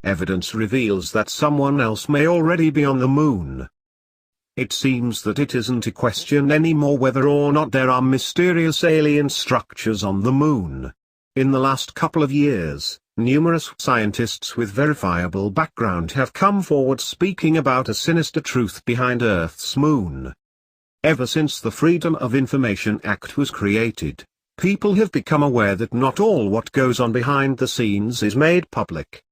evidence reveals that someone else may already be on the moon. It seems that it isn't a question anymore whether or not there are mysterious alien structures on the moon. In the last couple of years, numerous scientists with verifiable background have come forward speaking about a sinister truth behind Earth's moon. Ever since the Freedom of Information Act was created, people have become aware that not all what goes on behind the scenes is made public.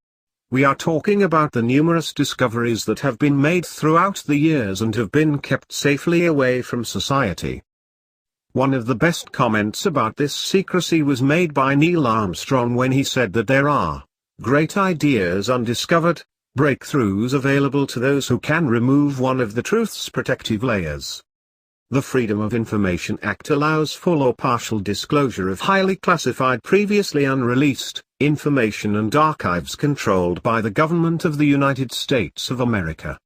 We are talking about the numerous discoveries that have been made throughout the years and have been kept safely away from society. One of the best comments about this secrecy was made by Neil Armstrong when he said that there are great ideas undiscovered, breakthroughs available to those who can remove one of the truth's protective layers. The Freedom of Information Act allows full or partial disclosure of highly classified previously unreleased information and archives controlled by the government of the United States of America.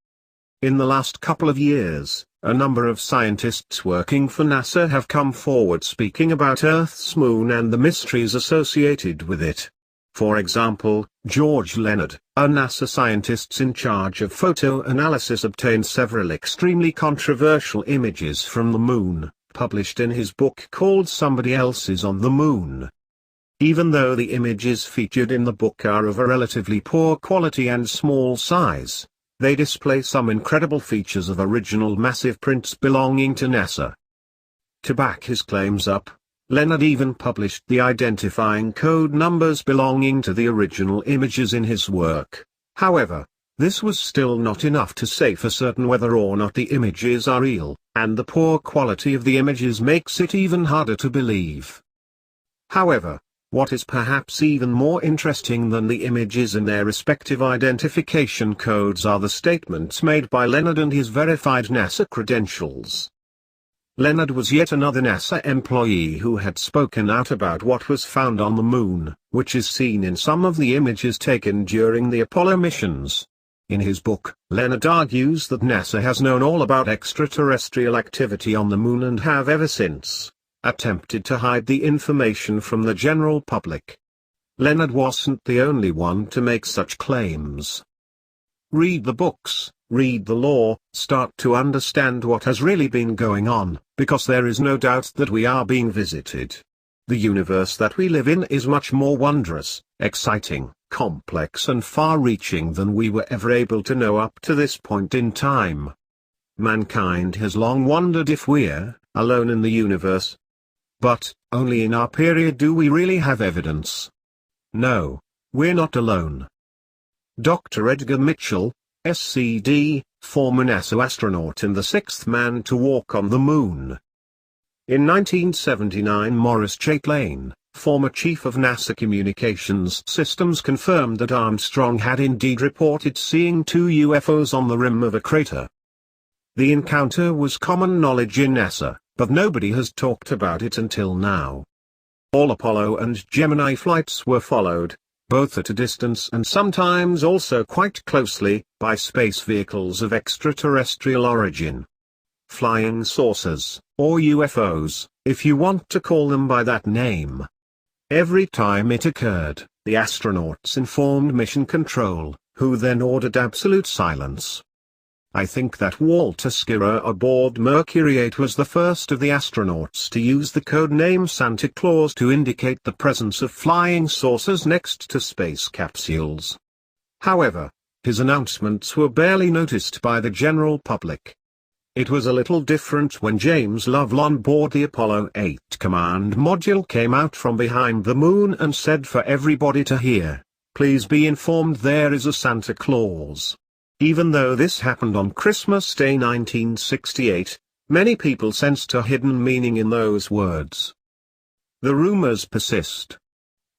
In the last couple of years, a number of scientists working for NASA have come forward speaking about Earth's moon and the mysteries associated with it. For example, George Leonard, a NASA scientist in charge of photo analysis, obtained several extremely controversial images from the moon, published in his book called Somebody Else is on the Moon. Even though the images featured in the book are of a relatively poor quality and small size, they display some incredible features of original massive prints belonging to NASA. To back his claims up, Leonard even published the identifying code numbers belonging to the original images in his work. However, this was still not enough to say for certain whether or not the images are real, and the poor quality of the images makes it even harder to believe. However, what is perhaps even more interesting than the images and their respective identification codes are the statements made by Leonard and his verified NASA credentials. Leonard was yet another NASA employee who had spoken out about what was found on the moon, which is seen in some of the images taken during the Apollo missions. In his book, Leonard argues that NASA has known all about extraterrestrial activity on the moon and have ever since attempted to hide the information from the general public. Leonard wasn't the only one to make such claims. Read the books, read the law, start to understand what has really been going on, because there is no doubt that we are being visited. The universe that we live in is much more wondrous, exciting, complex and far-reaching than we were ever able to know up to this point in time. Mankind has long wondered if we're alone in the universe. But, only in our period do we really have evidence. No, we're not alone. Dr. Edgar Mitchell, SCD, former NASA astronaut and the sixth man to walk on the moon. In 1979, Maurice Chaplain, former chief of NASA Communications Systems, confirmed that Armstrong had indeed reported seeing two UFOs on the rim of a crater. The encounter was common knowledge in NASA, but nobody has talked about it until now. All Apollo and Gemini flights were followed, both at a distance and sometimes also quite closely, by space vehicles of extraterrestrial origin. Flying saucers, or UFOs, if you want to call them by that name. Every time it occurred, the astronauts informed Mission Control, who then ordered absolute silence. I think that Walter Schirra aboard Mercury 8 was the first of the astronauts to use the code name Santa Claus to indicate the presence of flying saucers next to space capsules. However, his announcements were barely noticed by the general public. It was a little different when James Lovell on board the Apollo 8 command module came out from behind the moon and said for everybody to hear, "Please be informed there is a Santa Claus." Even though this happened on Christmas Day 1968, many people sensed a hidden meaning in those words. The rumors persist.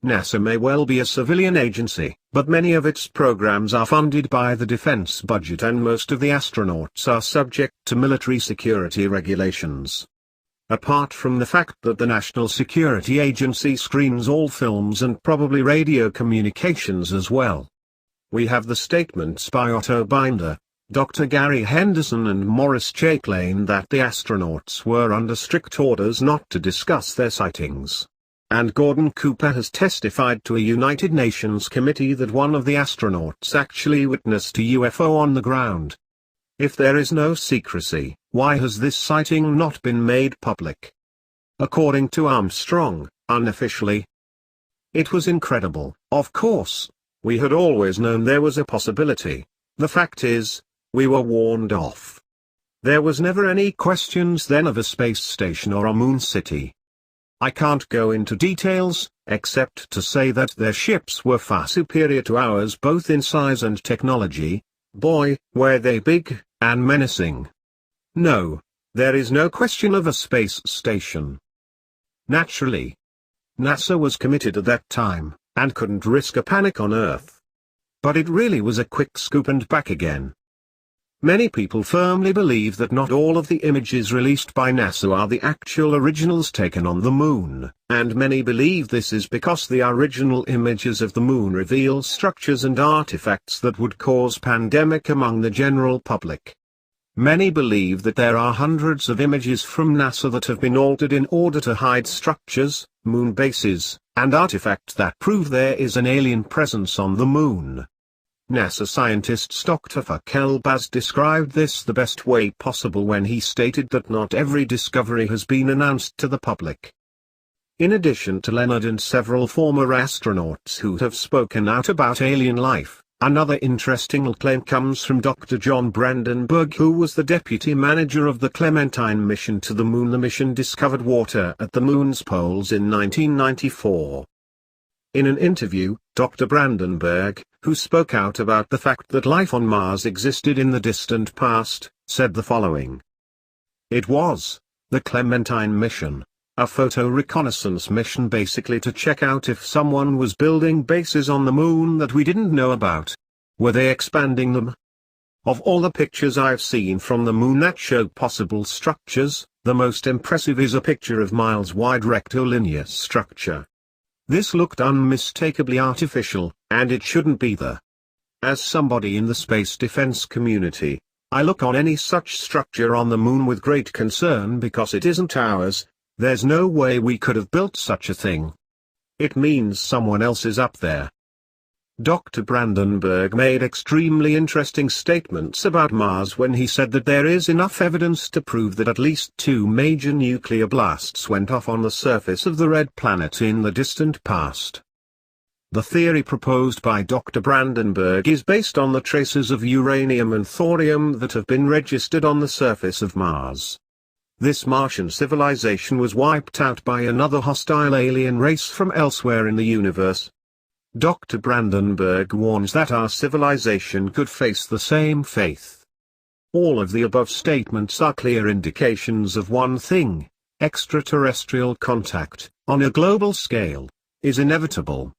NASA may well be a civilian agency, but many of its programs are funded by the defense budget and most of the astronauts are subject to military security regulations. Apart from the fact that the National Security Agency screens all films and probably radio communications as well. We have the statements by Otto Binder, Dr. Gary Henderson and Maurice Chaplain that the astronauts were under strict orders not to discuss their sightings. and Gordon Cooper has testified to a United Nations committee that one of the astronauts actually witnessed a UFO on the ground. If there is no secrecy, why has this sighting not been made public? According to Armstrong, unofficially, it was incredible. Of course, we had always known there was a possibility. The fact is, we were warned off. There was never any questions then of a space station or a moon city. I can't go into details, except to say that their ships were far superior to ours both in size and technology. Boy, were they big, and menacing. No, there is no question of a space station. Naturally, NASA was committed at that time, and couldn't risk a panic on Earth. But it really was a quick scoop and back again. Many people firmly believe that not all of the images released by NASA are the actual originals taken on the moon, and many believe this is because the original images of the moon reveal structures and artifacts that would cause pandemic among the general public. Many believe that there are hundreds of images from NASA that have been altered in order to hide structures, moon bases, and artifacts that prove there is an alien presence on the moon. NASA scientist Dr. Falk Elbaz described this the best way possible when he stated that not every discovery has been announced to the public. In addition to Leonard and several former astronauts who have spoken out about alien life, another interesting claim comes from Dr. John Brandenburg, who was the deputy manager of the Clementine mission to the moon. The mission discovered water at the moon's poles in 1994. In an interview, Dr. Brandenburg, who spoke out about the fact that life on Mars existed in the distant past, said the following. It was the Clementine mission, a photo reconnaissance mission basically to check out if someone was building bases on the moon that we didn't know about. Were they expanding them? Of all the pictures I've seen from the moon that show possible structures, the most impressive is a picture of miles-wide rectilinear structure. This looked unmistakably artificial, and it shouldn't be there. As somebody in the space defense community, I look on any such structure on the moon with great concern because it isn't ours. There's no way we could have built such a thing. It means someone else is up there. Dr. Brandenburg made extremely interesting statements about Mars when he said that there is enough evidence to prove that at least 2 major nuclear blasts went off on the surface of the red planet in the distant past. The theory proposed by Dr. Brandenburg is based on the traces of uranium and thorium that have been registered on the surface of Mars. This Martian civilization was wiped out by another hostile alien race from elsewhere in the universe. Dr. Brandenburg warns that our civilization could face the same fate. All of the above statements are clear indications of one thing: extraterrestrial contact, on a global scale, is inevitable.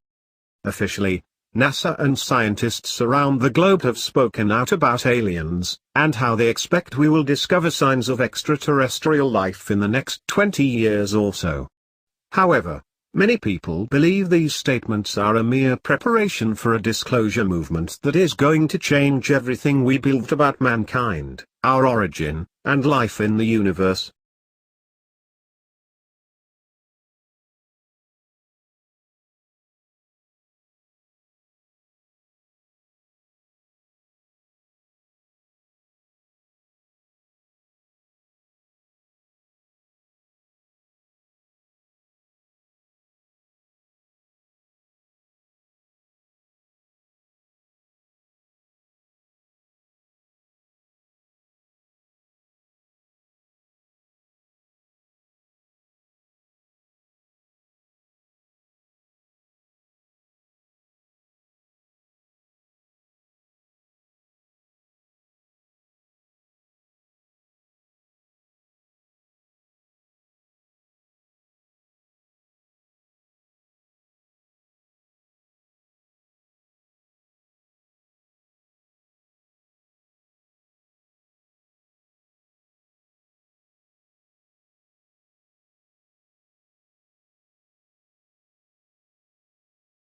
Officially, NASA and scientists around the globe have spoken out about aliens, and how they expect we will discover signs of extraterrestrial life in the next 20 years or so. However, many people believe these statements are a mere preparation for a disclosure movement that is going to change everything we believed about mankind, our origin, and life in the universe.